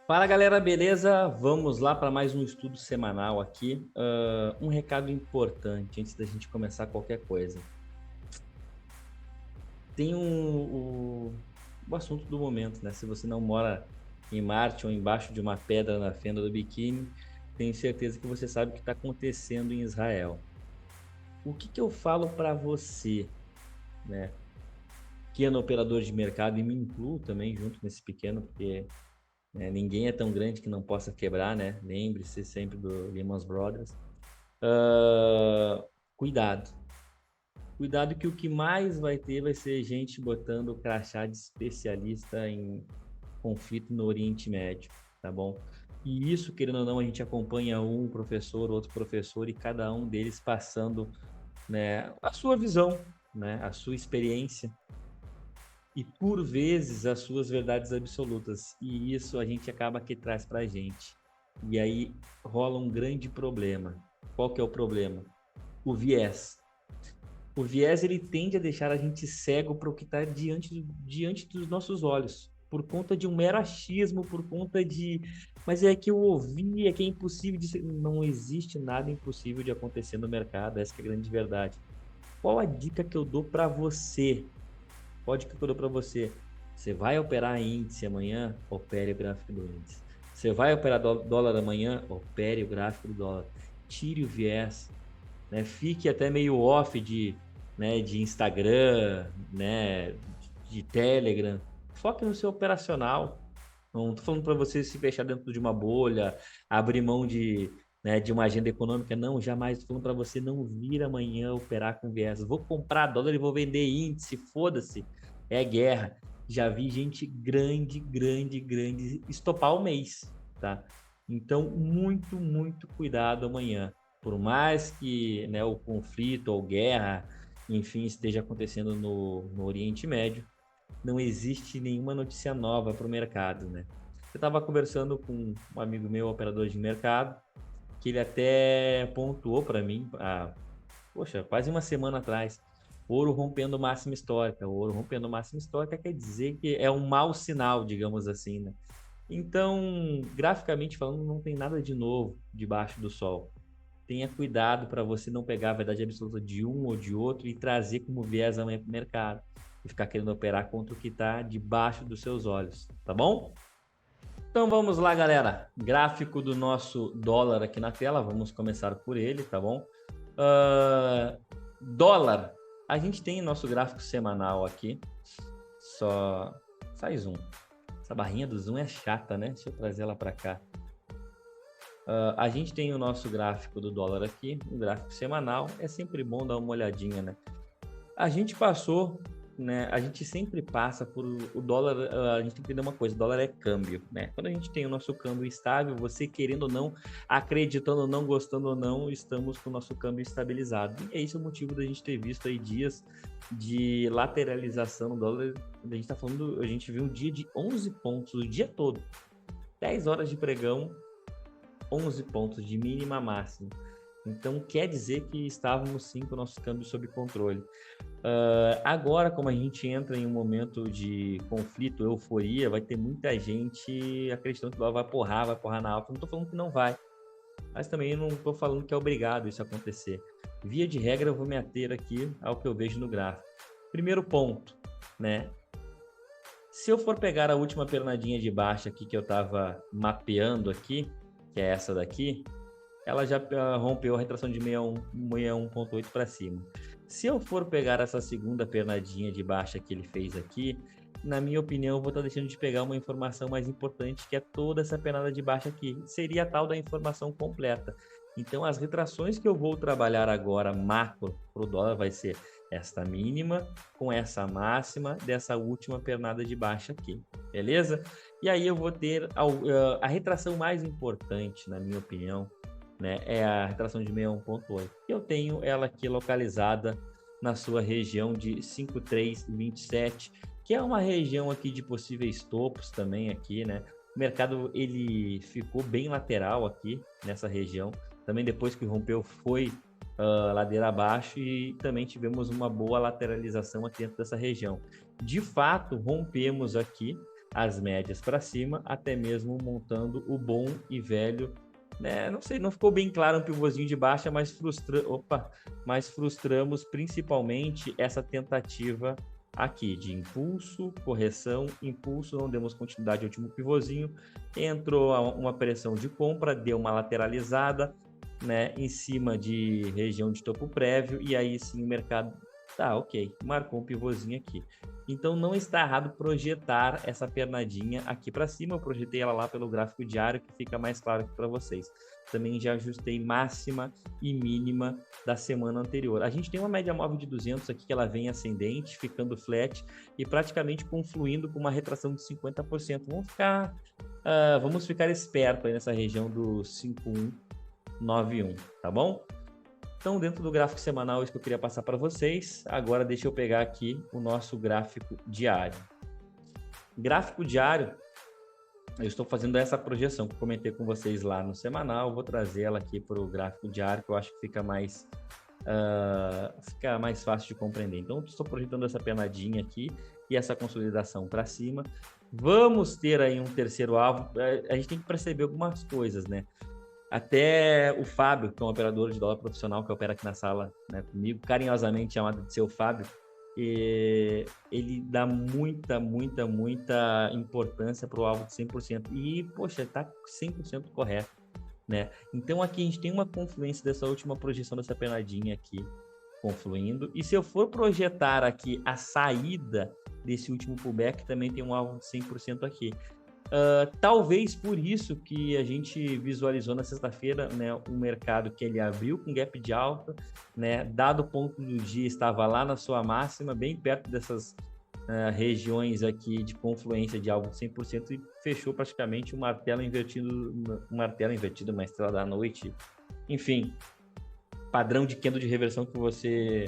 Fala galera, beleza? Vamos lá para mais um estudo semanal aqui. Um recado importante antes da gente começar qualquer coisa. Tem o assunto do momento, né? Se você não mora em Marte ou embaixo de uma pedra na fenda do biquíni, tenho certeza que você sabe o que está acontecendo em Israel. O que eu falo para você, né? Pequeno operador de mercado, e me incluo também junto nesse pequeno, porque ninguém é tão grande que não possa quebrar, né? Lembre-se sempre do Lehman Brothers. Ah, cuidado. Cuidado que o que mais vai ter vai ser gente botando o crachá de especialista em conflito no Oriente Médio, tá bom? E isso, querendo ou não, a gente acompanha um professor, outro professor, e cada um deles passando, né, a sua visão, né, a sua experiência e, por vezes, as suas verdades absolutas. E isso a gente acaba que traz para a gente. E aí rola um grande problema. Qual que é o problema? O viés. O viés ele tende a deixar a gente cego para o que está diante dos nossos olhos, por conta de um mero achismo, por conta de. Mas é que eu ouvi, é que é impossível de. Não existe nada impossível de acontecer no mercado, essa é a grande verdade. Qual a dica que eu dou para você? Qual a dica que eu dou para você? Você vai operar índice amanhã? Opere o gráfico do índice. Você vai operar dólar amanhã? Opere o gráfico do dólar. Tire o viés, né? Fique até meio off de Instagram, né? De Telegram. Foque no seu operacional. Não estou falando para você se fechar dentro de uma bolha, abrir mão de uma agenda econômica. Não, jamais. Estou falando para você não vir amanhã operar com viés. Vou comprar dólar e vou vender índice, foda-se. É guerra. Já vi gente grande estopar o mês, tá? Então, muito, muito cuidado amanhã. Por mais que, né, o conflito ou guerra, enfim, esteja acontecendo no Oriente Médio, não existe nenhuma notícia nova para o mercado, né? Eu estava conversando com um amigo meu, operador de mercado, que ele até pontuou para mim, poxa, quase uma semana atrás, ouro rompendo máxima histórica. O ouro rompendo máxima histórica quer dizer que é um mau sinal, digamos assim, né? Então, graficamente falando, não tem nada de novo debaixo do sol. Tenha cuidado para você não pegar a verdade absoluta de um ou de outro e trazer como viés amanhã para o mercado. E ficar querendo operar contra o que está debaixo dos seus olhos, tá bom? Então vamos lá, galera. Gráfico do nosso dólar aqui na tela. Vamos começar por ele, tá bom? Dólar. A gente tem nosso gráfico semanal aqui. Só faz zoom. Essa barrinha do zoom é chata, né? Deixa eu trazer ela para cá. A gente tem o nosso gráfico do dólar aqui, um gráfico semanal. É sempre bom dar uma olhadinha, né? A gente passou, né? A gente sempre passa por o dólar. A gente tem que entender uma coisa: o dólar é câmbio, né? Quando a gente tem o nosso câmbio estável, você querendo ou não, acreditando ou não, gostando ou não, estamos com o nosso câmbio estabilizado. E esse é o motivo da gente ter visto aí dias de lateralização no dólar. A gente está falando, a gente viu um dia de 11 pontos o dia todo, 10 horas de pregão, 11 pontos de mínima a máxima. Então, quer dizer que estávamos sim com o nosso câmbio sob controle. Agora, como a gente entra em um momento de conflito, euforia, vai ter muita gente acreditando que o dólar vai porrar na alta. Não estou falando que não vai, mas também não estou falando que é obrigado isso acontecer. Via de regra, eu vou me ater aqui ao que eu vejo no gráfico. Primeiro ponto, né? Se eu for pegar a última pernadinha de baixa aqui que eu estava mapeando aqui, que é essa daqui, ela já rompeu a retração de 61,8 para cima. Se eu for pegar essa segunda pernadinha de baixa que ele fez aqui, na minha opinião, eu vou estar deixando de pegar uma informação mais importante, que é toda essa pernada de baixa aqui. Seria a tal da informação completa. Então, as retrações que eu vou trabalhar agora, macro, para o dólar, vai ser esta mínima com essa máxima dessa última pernada de baixa aqui. Beleza? E aí eu vou ter a retração mais importante, na minha opinião, né, é a retração de 61,8. Eu tenho ela aqui localizada na sua região de 5327, que é uma região aqui de possíveis topos também aqui, né? O mercado ele ficou bem lateral aqui nessa região. Também depois que rompeu foi ladeira abaixo e também tivemos uma boa lateralização aqui dentro dessa região. De fato, rompemos aqui, as médias para cima, até mesmo montando o bom e velho, né? Não sei, não ficou bem claro um pivôzinho de baixa, mas frustramos principalmente essa tentativa aqui de impulso, correção, impulso, não demos continuidade ao último pivôzinho, entrou uma pressão de compra, deu uma lateralizada, né, em cima de região de topo prévio, e aí sim o mercado, tá, ok, marcou um pivôzinho aqui. Então não está errado projetar essa pernadinha aqui para cima, eu projetei ela lá pelo gráfico diário, que fica mais claro aqui para vocês. Também já ajustei máxima e mínima da semana anterior. A gente tem uma média móvel de 200 aqui, que ela vem ascendente, ficando flat e praticamente confluindo com uma retração de 50%. Vamos ficar esperto aí nessa região do 5191, tá bom? Então, dentro do gráfico semanal, isso que eu queria passar para vocês. Agora, deixa eu pegar aqui o nosso gráfico diário. Gráfico diário, eu estou fazendo essa projeção que eu comentei com vocês lá no semanal. Vou trazer ela aqui para o gráfico diário, que eu acho que fica mais fácil de compreender. Então, estou projetando essa penadinha aqui e essa consolidação para cima. Vamos ter aí um terceiro alvo. A gente tem que perceber algumas coisas, né? Até o Fábio, que é um operador de dólar profissional que opera aqui na sala, né, comigo, carinhosamente chamado de seu Fábio, ele dá muita importância para o alvo de 100%. E, poxa, está 100% correto, né? Então, aqui a gente tem uma confluência dessa última projeção dessa penadinha aqui, confluindo. E se eu for projetar aqui a saída desse último pullback, também tem um alvo de 100% aqui. Talvez por isso que a gente visualizou na sexta-feira, né, um mercado que ele abriu com gap de alta, né, dado o ponto do dia estava lá na sua máxima, bem perto dessas regiões aqui de confluência de alvo de 100% e fechou praticamente uma martelo invertido, uma estrela da noite, enfim, padrão de candle de reversão que você,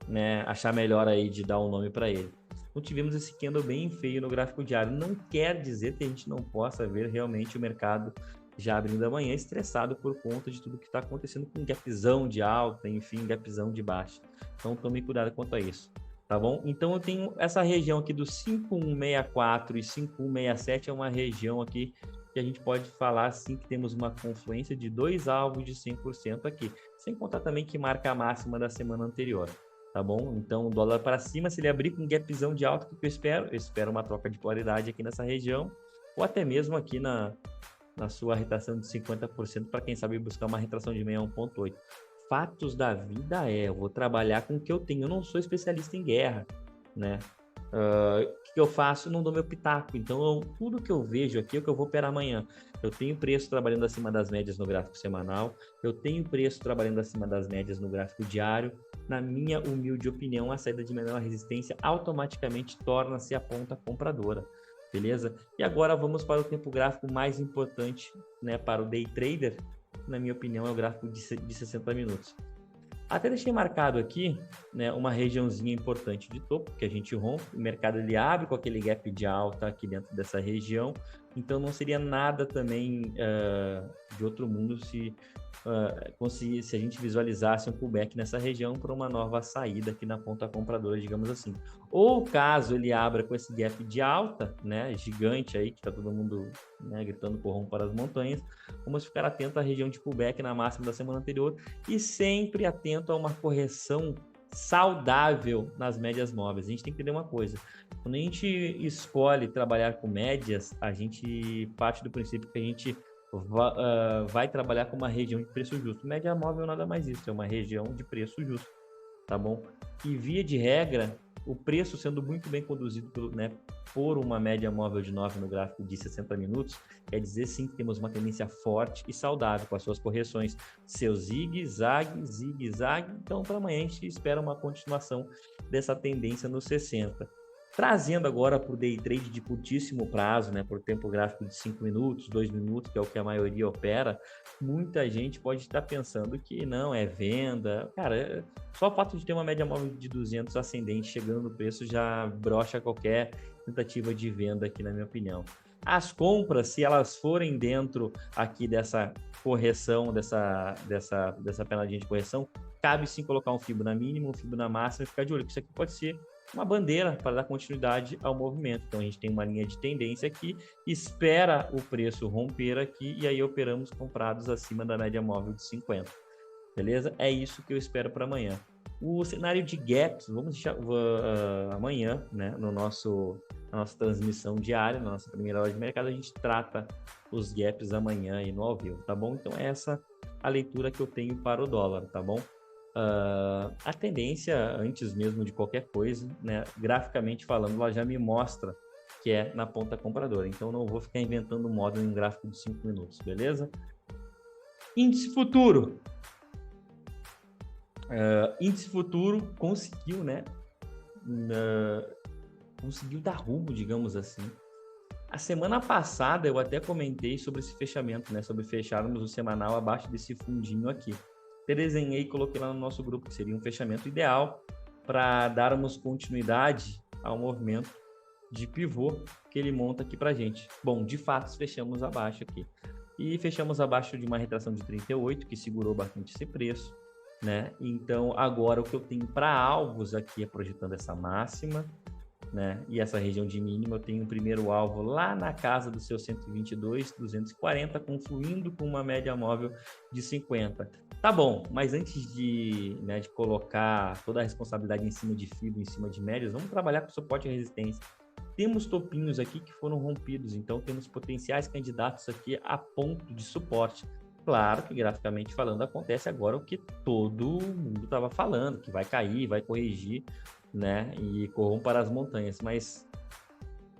né, achar melhor aí de dar um nome para ele. Então tivemos esse candle bem feio no gráfico diário. Não quer dizer que a gente não possa ver realmente o mercado já abrindo amanhã estressado por conta de tudo que está acontecendo com gapzão de alta, enfim, gapzão de baixa. Então tome cuidado quanto a isso, tá bom? Então eu tenho essa região aqui do 5164 e 5167 é uma região aqui que a gente pode falar assim que temos uma confluência de dois alvos de 100% aqui, sem contar também que marca a máxima da semana anterior. Tá bom? Então, o dólar para cima, se ele abrir com gapzão de alta, o que eu espero? Eu espero uma troca de polaridade aqui nessa região, ou até mesmo aqui na sua retração de 50%, para quem sabe buscar uma retração de 61,8. Fatos da vida eu vou trabalhar com o que eu tenho. Eu não sou especialista em guerra, né? O que eu faço? Não dou meu pitaco. Então, tudo que eu vejo aqui é o que eu vou operar amanhã. Eu tenho preço trabalhando acima das médias no gráfico semanal, eu tenho preço trabalhando acima das médias no gráfico diário. Na minha humilde opinião, a saída de menor resistência automaticamente torna-se a ponta compradora, beleza? E agora vamos para o tempo gráfico mais importante, né, para o day trader, na minha opinião é o gráfico de 60 minutos. Até deixei marcado aqui, né, uma regiãozinha importante de topo, que a gente rompe, o mercado ele abre com aquele gap de alta aqui dentro dessa região, então não seria nada também de outro mundo se a gente visualizasse um pullback nessa região para uma nova saída aqui na ponta compradora, digamos assim. Ou caso ele abra com esse gap de alta, né, gigante aí, que está todo mundo, né, gritando corram para as montanhas, vamos ficar atento à região de pullback na máxima da semana anterior e sempre atento a uma correção saudável nas médias móveis. A gente tem que entender uma coisa, quando a gente escolhe trabalhar com médias, a gente parte do princípio que a gente vai trabalhar com uma região de preço justo. Média móvel nada mais isso, é uma região de preço justo, tá bom? E via de regra, o preço sendo muito bem conduzido por uma média móvel de 9 no gráfico de 60 minutos, quer dizer sim que temos uma tendência forte e saudável com as suas correções, seu zigue-zague, então para amanhã a gente espera uma continuação dessa tendência nos 60. Trazendo agora para o day trade de curtíssimo prazo, né, por tempo gráfico de 5 minutos, 2 minutos, que é o que a maioria opera, muita gente pode estar pensando que não, é venda. Cara, só o fato de ter uma média móvel de 200 ascendente chegando no preço já brocha qualquer tentativa de venda aqui, na minha opinião. As compras, se elas forem dentro aqui dessa correção, dessa penadinha de correção, cabe sim colocar um FIBO na mínima, um FIBO na máxima e ficar de olho, que isso aqui pode ser uma bandeira para dar continuidade ao movimento. Então, a gente tem uma linha de tendência aqui, espera o preço romper aqui e aí operamos comprados acima da média móvel de 50. Beleza? É isso que eu espero para amanhã. O cenário de gaps, vamos deixar amanhã, né, na nossa transmissão diária, na nossa primeira hora de mercado, a gente trata os gaps amanhã e no ao vivo, tá bom? Então, essa a leitura que eu tenho para o dólar, tá bom? A tendência, antes mesmo de qualquer coisa, né, graficamente falando, ela já me mostra que é na ponta compradora. Então, não vou ficar inventando moda em um gráfico de 5 minutos, beleza? Índice futuro. Índice futuro conseguiu, né? Conseguiu dar rumo, digamos assim. A semana passada eu até comentei sobre esse fechamento, né? Sobre fecharmos o semanal abaixo desse fundinho aqui. Eu desenhei e coloquei lá no nosso grupo que seria um fechamento ideal para darmos continuidade ao movimento de pivô que ele monta aqui para gente. Bom, de fato, fechamos abaixo aqui. E fechamos abaixo de uma retração de 38, que segurou bastante esse preço, né? Então, agora o que eu tenho para alvos aqui é projetando essa máxima, né? E essa região de mínima, eu tenho um primeiro alvo lá na casa do seu 122, 240, confluindo com uma média móvel de 50. Tá bom, mas antes de colocar toda a responsabilidade em cima de fibra, em cima de médias, vamos trabalhar com suporte e resistência. Temos topinhos aqui que foram rompidos, então temos potenciais candidatos aqui a ponto de suporte. Claro que, graficamente falando, acontece agora o que todo mundo estava falando, que vai cair, vai corrigir, né, e corram para as montanhas, mas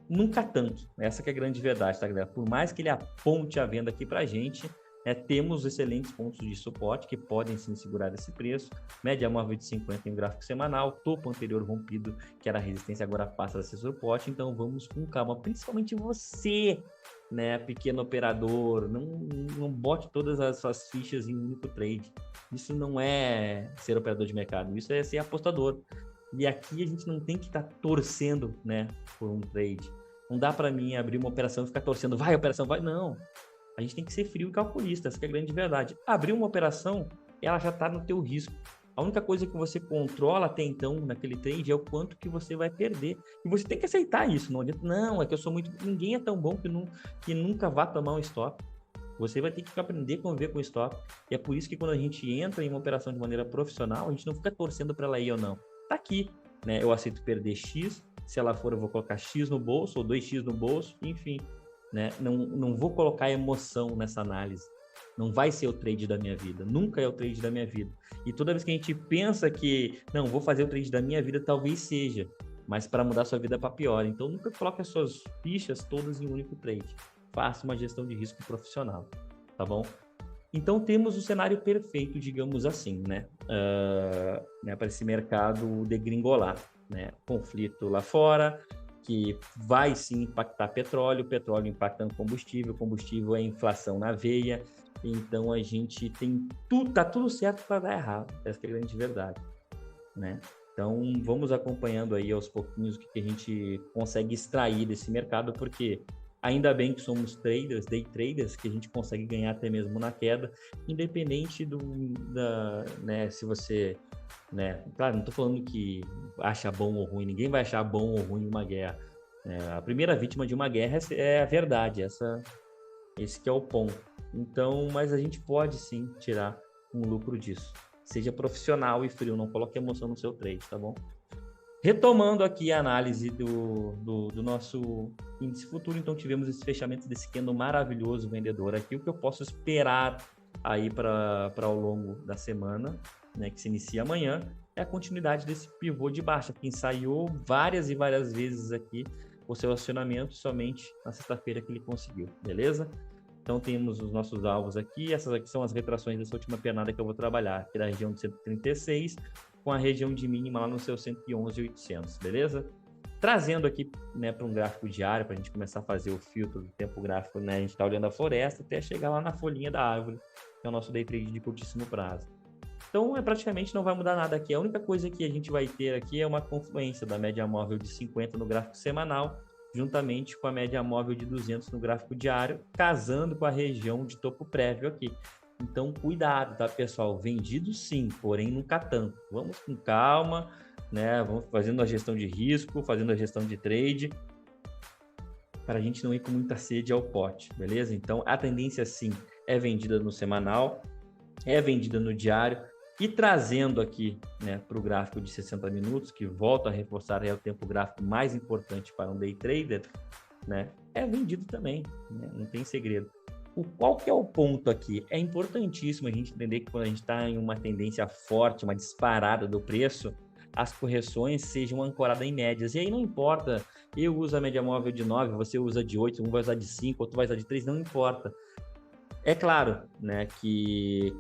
nunca tanto. Essa que é a grande verdade, tá, galera? Por mais que ele aponte a venda aqui para a gente, temos excelentes pontos de suporte que podem sim segurar esse preço. Média móvel de 50 em gráfico semanal, topo anterior rompido, que era resistência, agora passa a ser suporte. Então vamos com calma, principalmente você, né, pequeno operador, não bote todas as suas fichas em um único trade. Isso não é ser operador de mercado, isso é ser apostador. E aqui a gente não tem que estar torcendo, né, por um trade. Não dá para mim abrir uma operação e ficar torcendo, vai, operação, vai. Não. A gente tem que ser frio e calculista, essa que é a grande verdade. Abrir uma operação, ela já está no teu risco. A única coisa que você controla até então naquele trade é o quanto que você vai perder. E você tem que aceitar isso. Não adianta, não, é que eu sou muito... Ninguém é tão bom que nunca vá tomar um stop. Você vai ter que aprender a conviver com o stop. E é por isso que quando a gente entra em uma operação de maneira profissional, a gente não fica torcendo para ela ir ou não. Tá aqui, né? Eu aceito perder X. Se ela for, eu vou colocar X no bolso ou 2X no bolso, enfim. Né? Não vou colocar emoção nessa análise. Não vai ser o trade da minha vida. Nunca é o trade da minha vida. E toda vez que a gente pensa que, não, vou fazer o trade da minha vida, talvez seja, mas para mudar sua vida para pior. Então, nunca coloque as suas fichas todas em um único trade. Faça uma gestão de risco profissional, tá bom? Então, temos o cenário perfeito, digamos assim, né? Para esse mercado degringolar, né? Conflito lá fora, que vai sim impactar petróleo impactando combustível é inflação na veia, então a gente tem tá tudo certo para dar errado, essa é a grande verdade, né? Então vamos acompanhando aí aos pouquinhos o que a gente consegue extrair desse mercado, porque ainda bem que somos traders, day traders, que a gente consegue ganhar até mesmo na queda, independente né, se você... Né? Claro, não estou falando que acha bom ou ruim, ninguém vai achar bom ou ruim uma guerra. A primeira vítima de uma guerra é a verdade, esse que é o ponto. Então, mas a gente pode sim tirar um lucro disso. Seja profissional e frio, não coloque emoção no seu trade, tá bom? Retomando aqui a análise do nosso índice futuro, então tivemos esse fechamento desse candle maravilhoso vendedor aqui. O que eu posso esperar aí para ao longo da semana, né, que se inicia amanhã, é a continuidade desse pivô de baixa, que ensaiou várias e várias vezes aqui o seu acionamento, somente na sexta-feira que ele conseguiu, beleza? Então temos os nossos alvos aqui, essas aqui são as retrações dessa última pernada que eu vou trabalhar, aqui da região de 136, com a região de mínima lá no seu 111.800, beleza? Trazendo aqui, né, para um gráfico diário, para a gente começar a fazer o filtro do tempo gráfico, né, a gente está olhando a floresta até chegar lá na folhinha da árvore, que é o nosso day trade de curtíssimo prazo. Então, praticamente não vai mudar nada aqui. A única coisa que a gente vai ter aqui é uma confluência da média móvel de 50 no gráfico semanal, juntamente com a média móvel de 200 no gráfico diário, casando com a região de topo prévio aqui. Então, cuidado, tá, pessoal? Vendido sim, porém nunca tanto. Vamos com calma, né? Vamos fazendo a gestão de risco, fazendo a gestão de trade, para a gente não ir com muita sede ao pote, beleza? Então, a tendência sim é vendida no semanal, é vendida no diário, e trazendo aqui, né, para o gráfico de 60 minutos, que volta a reforçar é o tempo gráfico mais importante para um day trader, né? É vendido também, né? Não tem segredo. Qual que é o ponto aqui? É importantíssimo a gente entender que quando a gente está em uma tendência forte, uma disparada do preço, as correções sejam ancoradas em médias. E aí não importa, eu uso a média móvel de 9, você usa de 8, um vai usar de 5, outro vai usar de 3, não importa. É claro, né, que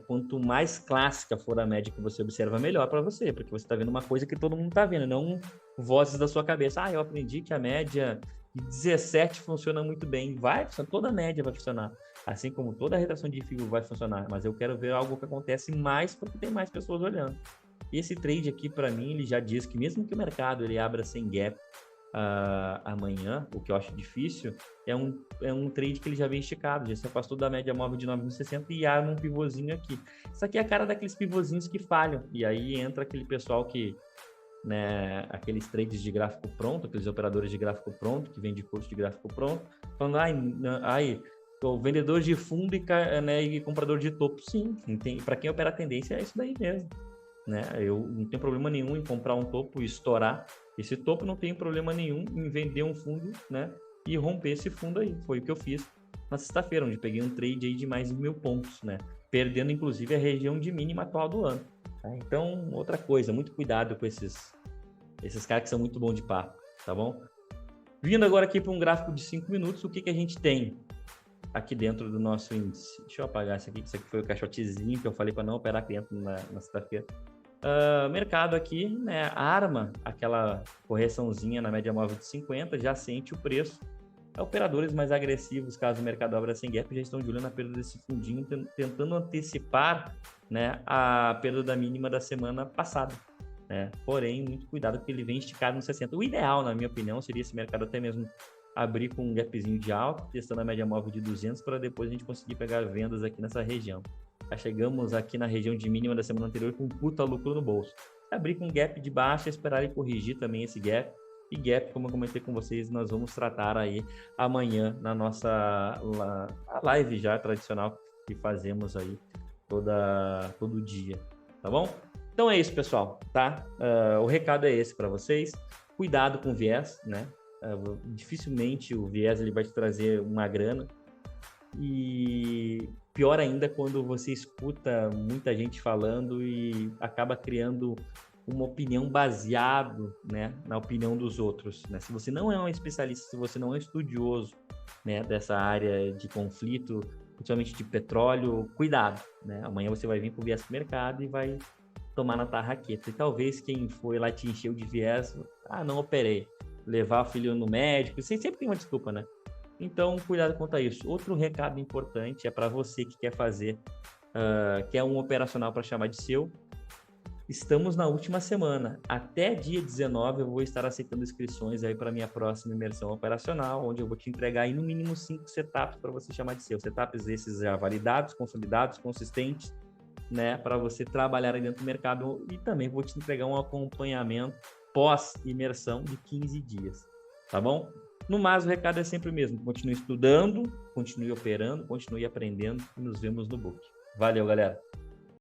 quanto mais clássica for a média que você observa, melhor para você, porque você está vendo uma coisa que todo mundo está vendo, não vozes da sua cabeça. Ah, eu aprendi que a média de 17 funciona muito bem. Vai funcionar, toda a média vai funcionar, assim como toda a retração de fio vai funcionar, mas eu quero ver algo que acontece mais porque tem mais pessoas olhando. E esse trade aqui, para mim, ele já diz que mesmo que o mercado ele abra sem gap amanhã, o que eu acho difícil, é um trade que ele já vem esticado, já se afastou da média móvel de 9,60 e arma um pivôzinho aqui. Isso aqui é a cara daqueles pivôzinhos que falham, e aí entra aquele pessoal que, né, aqueles trades de gráfico pronto, aqueles operadores de gráfico pronto, que vende curso de gráfico pronto, falando, o vendedor de fundo e comprador de topo. Sim, para quem opera a tendência é isso daí mesmo. Né? Eu não tenho problema nenhum em comprar um topo e estourar esse topo, não tenho problema nenhum em vender um fundo, né, e romper esse fundo aí. Foi o que eu fiz na sexta-feira, onde peguei um trade aí de mais de 1.000 pontos, né, perdendo inclusive a região de mínima atual do ano. Tá? Então, outra coisa, muito cuidado com esses caras que são muito bons de papo, tá bom? Vindo agora aqui para um gráfico de 5 minutos, o que a gente tem aqui dentro do nosso índice? Deixa eu apagar isso aqui, que isso aqui foi o caixotezinho que eu falei para não operar dentro na sexta-feira. Mercado aqui, né, arma aquela correçãozinha na média móvel de 50, já sente o preço. Operadores mais agressivos, caso o mercado abra sem gap, já estão de olho na perda desse fundinho, tentando antecipar, né, a perda da mínima da semana passada. Né? Porém, muito cuidado, porque ele vem esticado no 60. O ideal, na minha opinião, seria esse mercado até mesmo abrir com um gapzinho de alta, testando a média móvel de 200, para depois a gente conseguir pegar vendas aqui nessa região. Já chegamos aqui na região de mínima da semana anterior com um puta lucro no bolso. Abrir com gap de baixa, esperar ele corrigir também esse gap. E gap, como eu comentei com vocês, nós vamos tratar aí amanhã na nossa live já tradicional que fazemos aí todo dia, tá bom? Então é isso, pessoal, tá? O recado é esse para vocês. Cuidado com o viés, né? Dificilmente o viés ele vai te trazer uma grana. E pior ainda quando você escuta muita gente falando e acaba criando uma opinião baseado, né, na opinião dos outros. Né? Se você não é um especialista, se você não é estudioso, né, dessa área de conflito, principalmente de petróleo, cuidado. Né? Amanhã você vai vir com o viés pro mercado e vai tomar na tarraqueta. E talvez quem foi lá te encheu de viés, não operei. Levar o filho no médico, você sempre tem uma desculpa, né? Então, cuidado quanto a isso. Outro recado importante é para você que quer fazer, quer um operacional para chamar de seu. Estamos na última semana. Até dia 19 eu vou estar aceitando inscrições aí para minha próxima imersão operacional, onde eu vou te entregar aí no mínimo 5 setups para você chamar de seu. Setups esses já validados, consolidados, consistentes, né? Para você trabalhar aí dentro do mercado. E também vou te entregar um acompanhamento pós-imersão de 15 dias. Tá bom? No mais, o recado é sempre o mesmo. Continue estudando, continue operando, continue aprendendo e nos vemos no book. Valeu, galera!